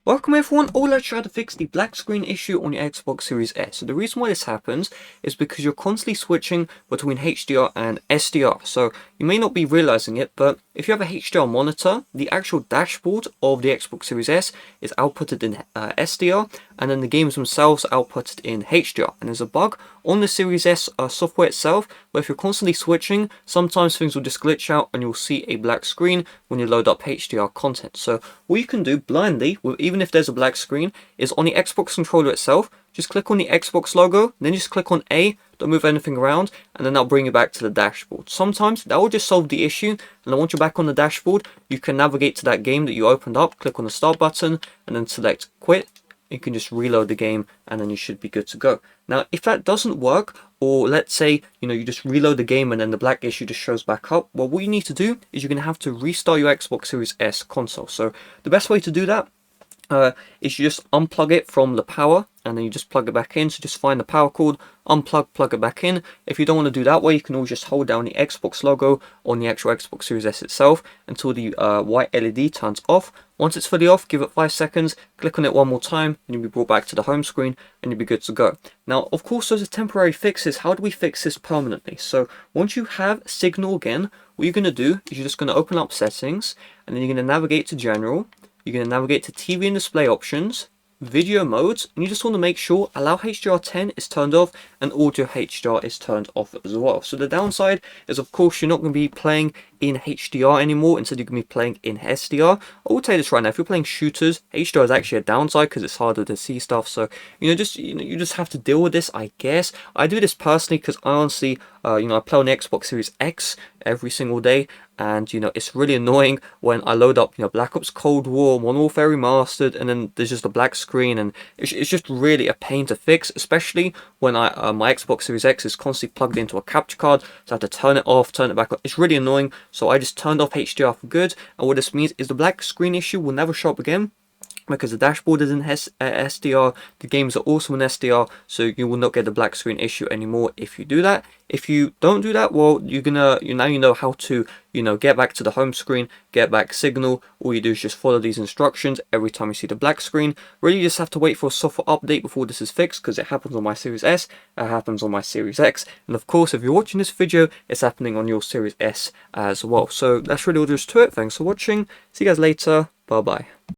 Welcome everyone, let's try to fix the black screen issue on your Xbox Series S. So the reason why this happens is because you're constantly switching between HDR and SDR. So you may not be realizing it, but if you have a HDR monitor, the actual dashboard of the Xbox Series S is outputted in SDR, and then the games themselves are outputted in HDR. And there's a bug on the Series S software itself, where if you're constantly switching, sometimes things will just glitch out and you'll see a black screen when you load up HDR content. So what you can do blindly, even if there's a black screen, is on the Xbox controller itself, just click on the Xbox logo, then just click on A, don't move anything around, and then that'll bring you back to the dashboard. Sometimes that will just solve the issue, and then once you're back on the dashboard, you can navigate to that game that you opened up, click on the start button, and then select quit. You can just reload the game and then you should be good to go. Now, if that doesn't work, or let's say, you just reload the game and then the black issue just shows back up, well, what you need to do is you're going to have to restart your Xbox Series S console. So the best way to do that is you just unplug it from the power and then you just plug it back in. So just find the power cord, unplug, plug it back in. If you don't want to do that way, you can always just hold down the Xbox logo on the actual Xbox Series S itself until the white LED turns off. Once it's fully off, give it 5 seconds, click on it one more time, and you'll be brought back to the home screen and you'll be good to go. Now, of course, those are temporary fixes. How do we fix this permanently? So once you have Signal again, what you're going to do is you're just going to open up settings, and then you're going to navigate to general. You're going to navigate to TV and display options, video modes, and you just want to make sure allow HDR10 is turned off and audio HDR is turned off as well. So the downside is, of course, you're not going to be playing in HDR anymore. Instead, you're going to be playing in SDR. I will tell you this right now, if you're playing shooters, HDR is actually a downside because it's harder to see stuff. So you just have to deal with this, I guess. I do this personally because I honestly I play on the Xbox Series X every single day, and it's really annoying when I load up Black Ops Cold War, Modern Warfare Remastered, and then there's just a black screen, and it's just really a pain to fix, especially when my Xbox Series X is constantly plugged into a capture card, so I have to turn it off, turn it back on. It's really annoying, so I just turned off HDR for good. And what this means is the black screen issue will never show up again, because the dashboard is in SDR, the games are also in SDR, so you will not get the black screen issue anymore if you do that. If you don't do that, well, now you know how to get back to the home screen, get back Signal. All you do is just follow these instructions every time you see the black screen. Really, you just have to wait for a software update before this is fixed, because it happens on my Series S, it happens on my Series X, and of course, if you're watching this video, it's happening on your Series S as well. So that's really all there is to it. Thanks for watching. See you guys later. Bye bye.